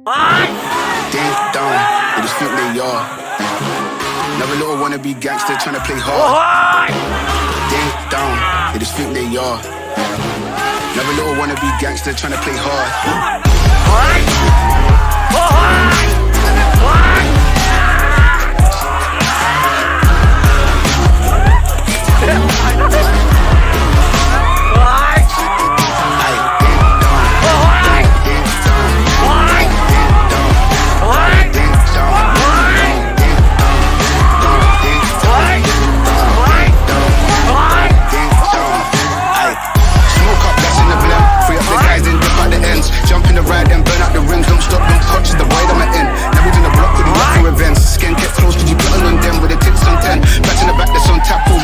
Ding dong, they just think they are. Another little wannabe gangster trying to play hard. Ding dong, they just think they are. Another little wannabe gangster trying to play hard.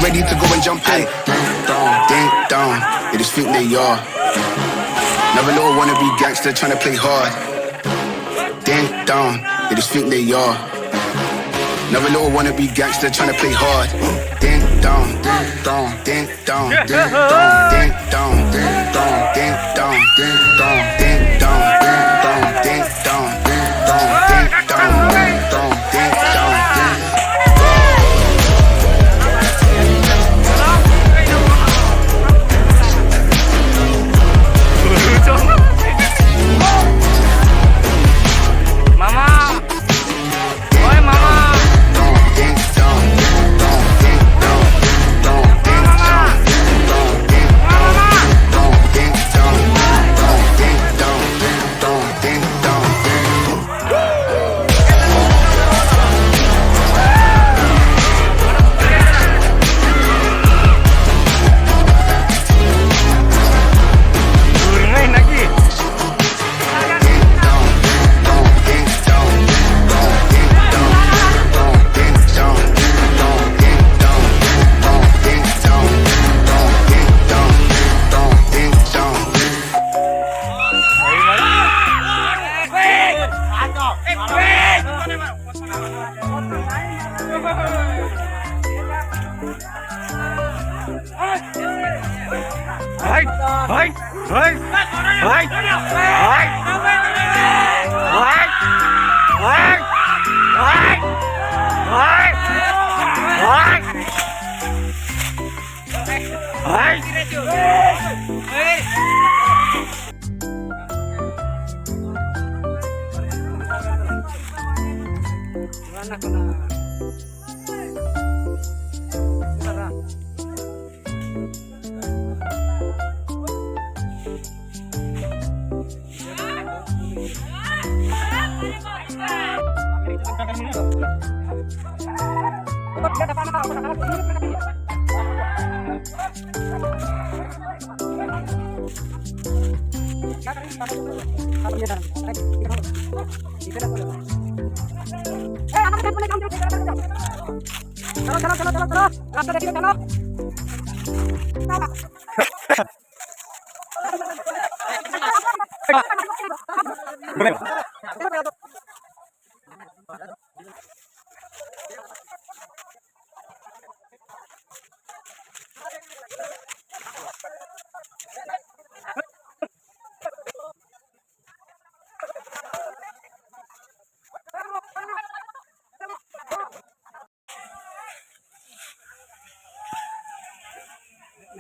Ready to go and jump in. Ding dong, they just think they are. Another little wannabe gangster trying to play hard. Ding dong, they just think they are. Another little wannabe gangster trying to play hard. Ding dong, ding dong, ding dong, ding dong, ding dong, ding dong, ding dong, ding dong, ding dong, ding dong, ding dong, ding dong, ding dong, ding dong, ding dong.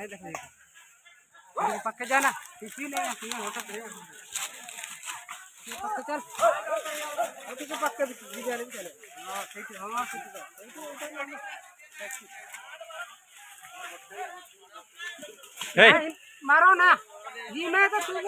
नहीं देखने का पक्के जाना इसीलिए hotel पक्के चल के पक्के भी चले हाँ ठीक है हाँ ठीक है मारो ना जी मैं तो तुझे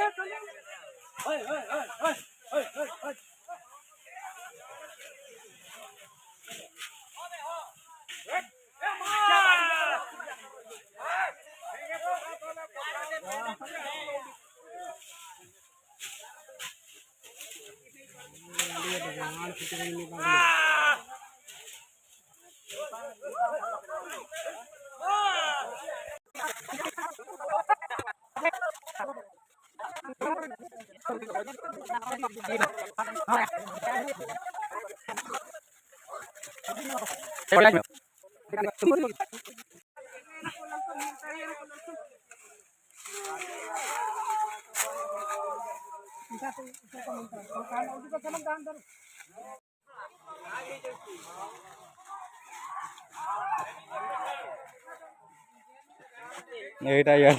এইটা ইয়ার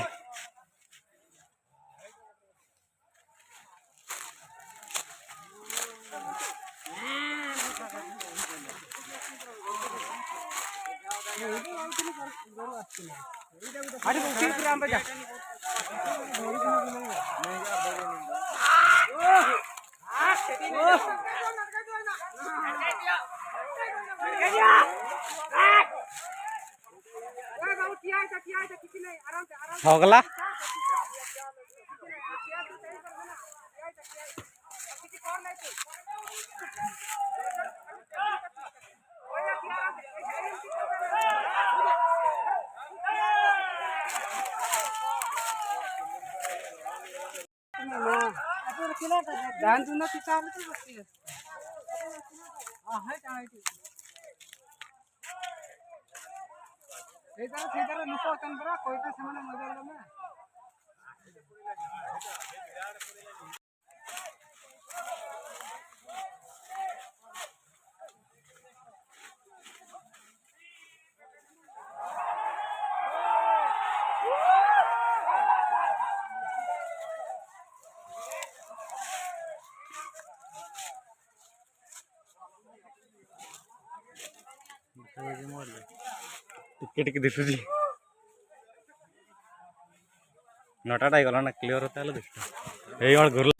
হগলা ଟିକେ ଟିକେ ଦିଶୁଛି ନଟାଟା ହେଇଗଲା ନା କ୍ଲିଅର ତାହେଲେ ଦିଶୁଛି ଏଇଭଳି ଘୁରିଲା